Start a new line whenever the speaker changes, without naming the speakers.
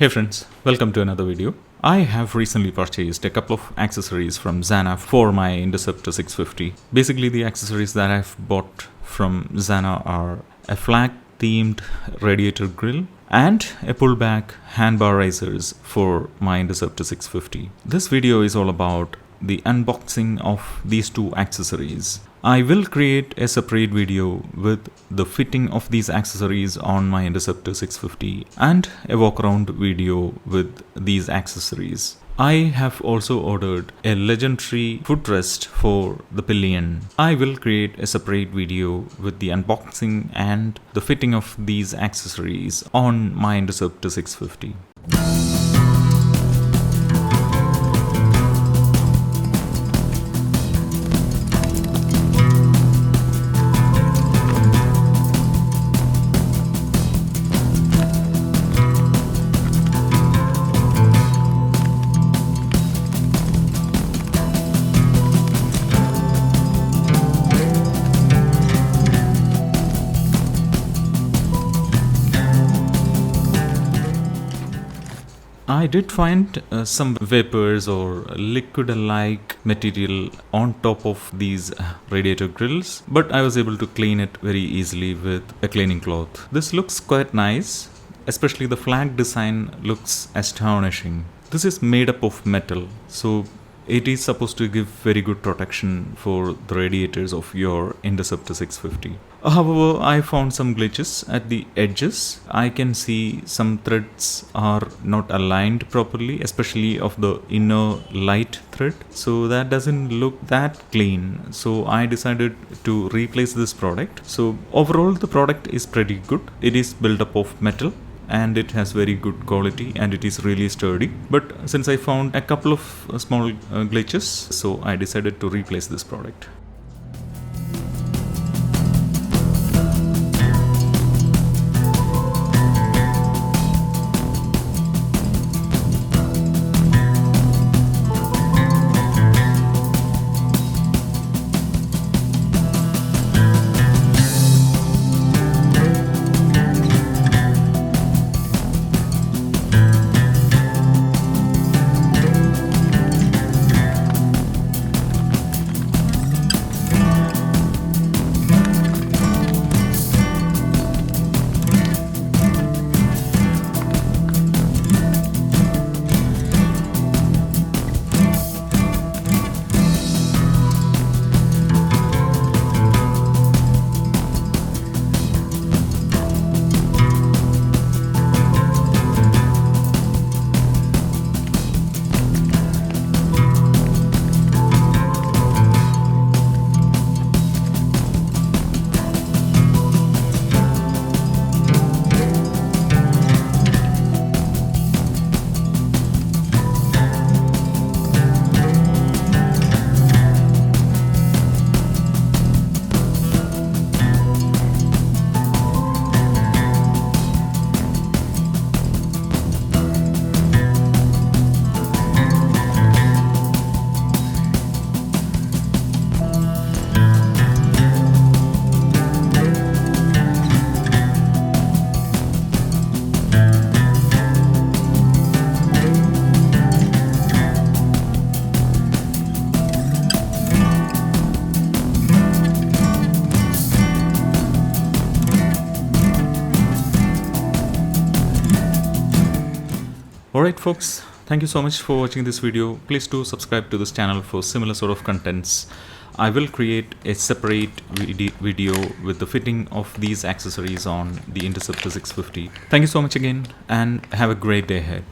Hey friends, welcome to another video. I have recently purchased a couple of accessories from Zana for my Interceptor 650. Basically the accessories that I've bought from Zana are a flag themed radiator grill and a pullback handbar risers for my Interceptor 650. This video is all about the unboxing of these two accessories. I will create a separate video with the fitting of these accessories on my Interceptor 650 and a walk around video with these accessories. I have also ordered a legendary footrest for the pillion. I will create a separate video with the unboxing and the fitting of these accessories on my Interceptor 650. I did find some vapors or liquid-like material on top of these radiator grills, but I was able to clean it very easily with a cleaning cloth. This looks quite nice, especially the flag design looks astonishing. This is made up of metal, so it is supposed to give very good protection for the radiators of your Interceptor 650. However, I found some glitches at the edges. I can see some threads are not aligned properly, especially of the inner light thread. So that doesn't look that clean. So I decided to replace this product. So overall the product is pretty good. It is built up of metal and it has very good quality and it is really sturdy. But since I found a couple of small glitches, so I decided to replace this product. Alright folks, thank you so much for watching this video. Please do subscribe to this channel for similar sort of contents. I will create a separate video with the fitting of these accessories on the Interceptor 650. Thank you so much again and have a great day ahead.